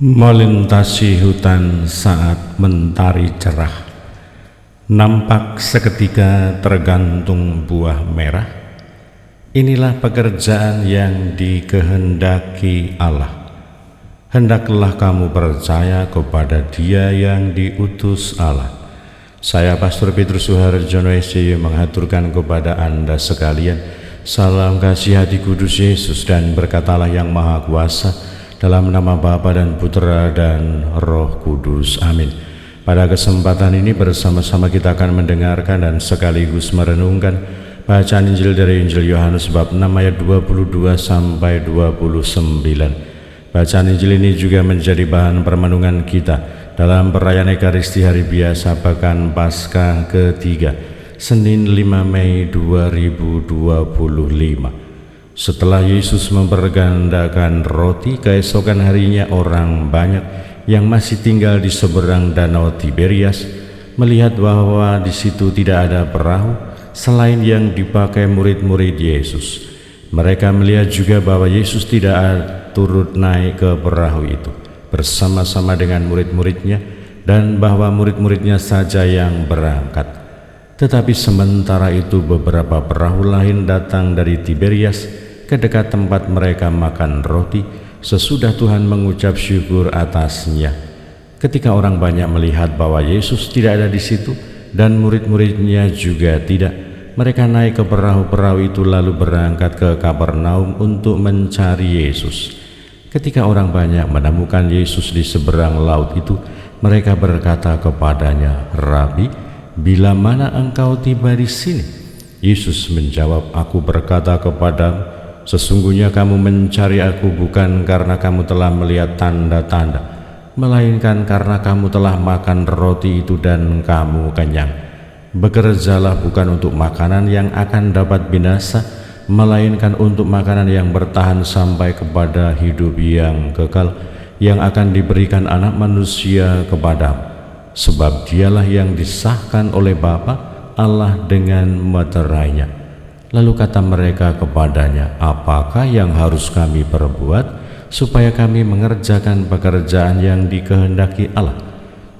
Melintasi hutan saat mentari cerah, nampak seketika tergantung buah merah. Inilah pekerjaan yang dikehendaki Allah. Hendaklah kamu percaya kepada Dia yang diutus Allah. Saya Pastor Petrus Suharjono SCY mengaturkan kepada Anda sekalian salam kasih hati kudus Yesus dan berkat Allah yang Maha Kuasa, dalam nama Bapa dan Putra dan Roh Kudus. Amin. Pada kesempatan ini bersama-sama kita akan mendengarkan dan sekaligus merenungkan bacaan Injil dari Injil Yohanes bab 6 ayat 22 sampai 29. Bacaan Injil ini juga menjadi bahan permenungan kita dalam perayaan Ekaristi Hari Biasa Pekan Paskah ketiga, Senin 5 Mei 2025. Setelah Yesus mempergandakan roti, keesokan harinya orang banyak yang masih tinggal di seberang danau Tiberias melihat bahwa di situ tidak ada perahu selain yang dipakai murid-murid Yesus. Mereka melihat juga bahwa Yesus tidak turut naik ke perahu itu bersama-sama dengan murid-muridnya, dan bahwa murid-muridnya saja yang berangkat. Tetapi sementara itu beberapa perahu lain datang dari Tiberias ke dekat tempat mereka makan roti sesudah Tuhan mengucap syukur atasnya. Ketika orang banyak melihat bahwa Yesus tidak ada di situ dan murid-muridnya juga tidak, mereka naik ke perahu-perahu itu lalu berangkat ke Kapernaum untuk mencari Yesus. Ketika orang banyak menemukan Yesus di seberang laut itu, mereka berkata kepadanya, "Rabi, bila mana engkau tiba di sini?" Yesus menjawab, "Aku berkata kepadamu, sesungguhnya kamu mencari aku bukan karena kamu telah melihat tanda-tanda, melainkan karena kamu telah makan roti itu dan kamu kenyang. Bekerjalah bukan untuk makanan yang akan dapat binasa, melainkan untuk makanan yang bertahan sampai kepada hidup yang kekal, yang akan diberikan Anak Manusia kepadamu. Sebab Dialah yang disahkan oleh Bapa Allah dengan meterainya." Lalu kata mereka kepadanya, "Apakah yang harus kami perbuat supaya kami mengerjakan pekerjaan yang dikehendaki Allah?"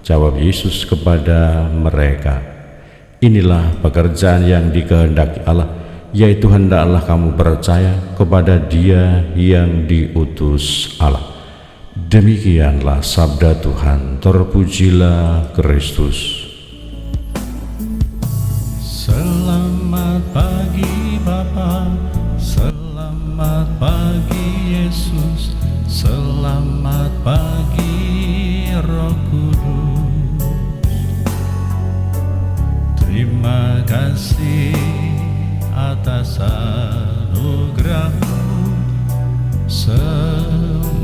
Jawab Yesus kepada mereka, "Inilah pekerjaan yang dikehendaki Allah, yaitu hendaklah kamu percaya kepada Dia yang diutus Allah." Demikianlah sabda Tuhan. Terpujilah Kristus. Selamat pagi Bapa, selamat pagi Yesus, selamat pagi Roh Kudus. Terima kasih atas anugerah-Mu, semalam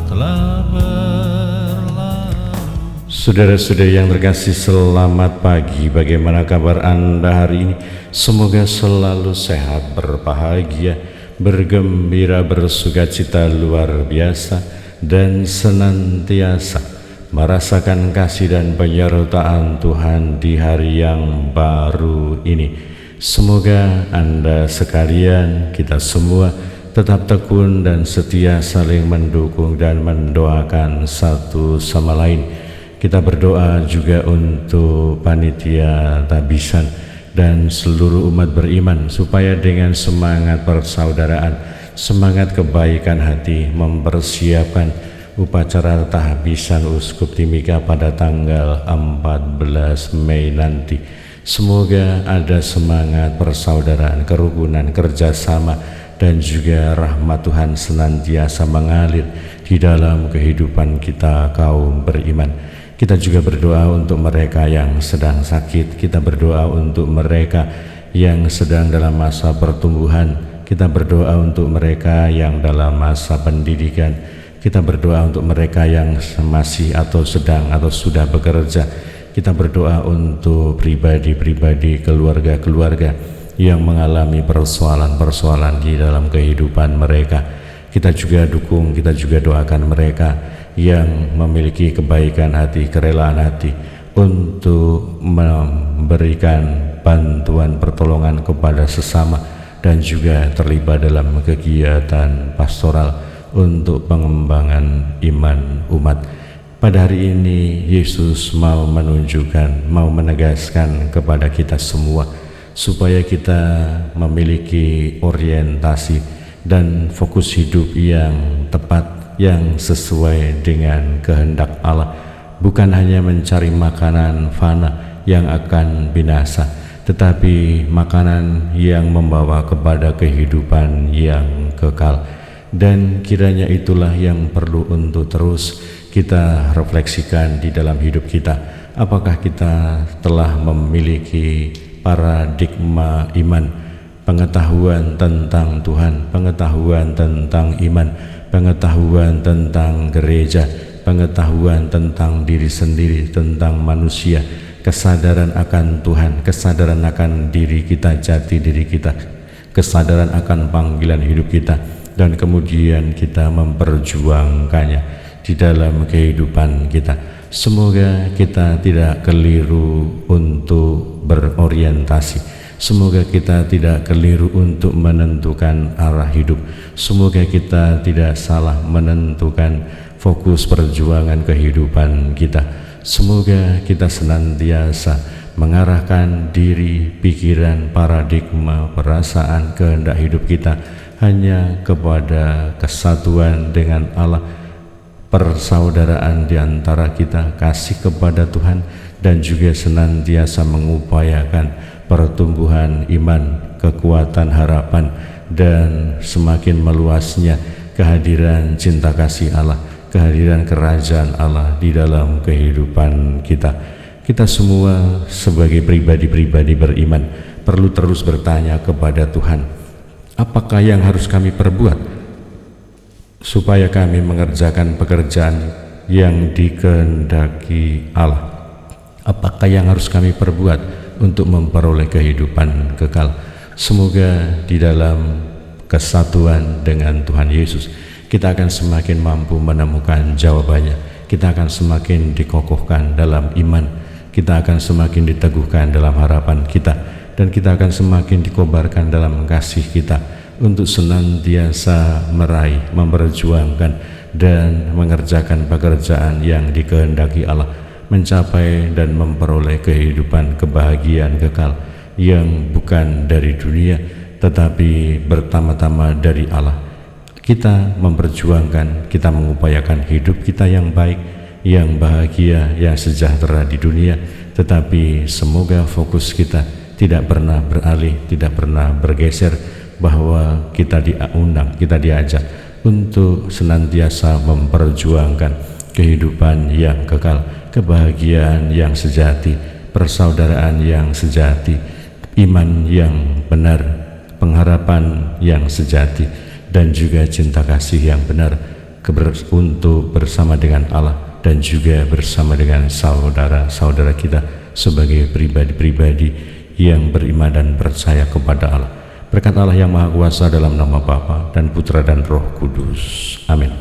telah berlalu. Saudara-saudari yang terkasih, selamat pagi. Bagaimana kabar Anda hari ini? Semoga selalu sehat, berbahagia, bergembira, bersukacita luar biasa, dan senantiasa merasakan kasih dan penyertaan Tuhan di hari yang baru ini. Semoga Anda sekalian, kita semua tetap tekun dan setia saling mendukung dan mendoakan satu sama lain. Kita berdoa juga untuk panitia tabisan dan seluruh umat beriman supaya dengan semangat persaudaraan, semangat kebaikan hati mempersiapkan upacara tahbisan Uskup Timika pada tanggal 14 Mei nanti. Semoga ada semangat persaudaraan, kerukunan, kerjasama, dan juga rahmat Tuhan senantiasa mengalir di dalam kehidupan kita kaum beriman. Kita juga berdoa untuk mereka yang sedang sakit, kita berdoa untuk mereka yang sedang dalam masa pertumbuhan, kita berdoa untuk mereka yang dalam masa pendidikan, kita berdoa untuk mereka yang masih atau sedang atau sudah bekerja, kita berdoa untuk pribadi-pribadi, keluarga-keluarga yang mengalami persoalan-persoalan di dalam kehidupan mereka. Kita juga dukung, kita juga doakan mereka yang memiliki kebaikan hati, kerelaan hati untuk memberikan bantuan pertolongan kepada sesama dan juga terlibat dalam kegiatan pastoral untuk pengembangan iman umat. Pada hari ini Yesus mau menunjukkan, mau menegaskan kepada kita semua supaya kita memiliki orientasi dan fokus hidup yang tepat, yang sesuai dengan kehendak Allah, bukan hanya mencari makanan fana yang akan binasa, tetapi makanan yang membawa kepada kehidupan yang kekal. Dan kiranya itulah yang perlu untuk terus kita refleksikan di dalam hidup kita. Apakah kita telah memiliki paradigma iman, pengetahuan tentang Tuhan, pengetahuan tentang iman, pengetahuan tentang gereja, pengetahuan tentang diri sendiri, tentang manusia, kesadaran akan Tuhan, kesadaran akan diri kita, jati diri kita, kesadaran akan panggilan hidup kita, dan kemudian kita memperjuangkannya di dalam kehidupan kita. Semoga kita tidak keliru untuk berorientasi, semoga kita tidak keliru untuk menentukan arah hidup, semoga kita tidak salah menentukan fokus perjuangan kehidupan kita. Semoga kita senantiasa mengarahkan diri, pikiran, paradigma, perasaan, kehendak hidup kita hanya kepada kesatuan dengan Allah, persaudaraan di antara kita, kasih kepada Tuhan, dan juga senantiasa mengupayakan pertumbuhan iman, kekuatan harapan, dan semakin meluasnya kehadiran cinta kasih Allah, kehadiran kerajaan Allah di dalam kehidupan kita. Kita semua sebagai pribadi-pribadi beriman perlu terus bertanya kepada Tuhan, apakah yang harus kami perbuat supaya kami mengerjakan pekerjaan yang dikehendaki Allah? Apakah yang harus kami perbuat untuk memperoleh kehidupan kekal? Semoga di dalam kesatuan dengan Tuhan Yesus kita akan semakin mampu menemukan jawabannya. Kita akan semakin dikokohkan dalam iman, kita akan semakin diteguhkan dalam harapan kita, dan kita akan semakin dikobarkan dalam kasih kita untuk senantiasa meraih, memperjuangkan, dan mengerjakan pekerjaan yang dikehendaki Allah, mencapai dan memperoleh kehidupan kebahagiaan kekal yang bukan dari dunia tetapi pertama-tama dari Allah. Kita memperjuangkan, kita mengupayakan hidup kita yang baik, yang bahagia, yang sejahtera di dunia, tetapi semoga fokus kita tidak pernah beralih, tidak pernah bergeser, bahwa kita diundang, kita diajak untuk senantiasa memperjuangkan kehidupan yang kekal, kebahagiaan yang sejati, persaudaraan yang sejati, iman yang benar, pengharapan yang sejati, dan juga cinta kasih yang benar untuk bersama dengan Allah dan juga bersama dengan saudara-saudara kita sebagai pribadi-pribadi yang beriman dan percaya kepada Allah. Berkat Allah yang Maha Kuasa dalam nama Bapa dan Putra dan Roh Kudus. Amin.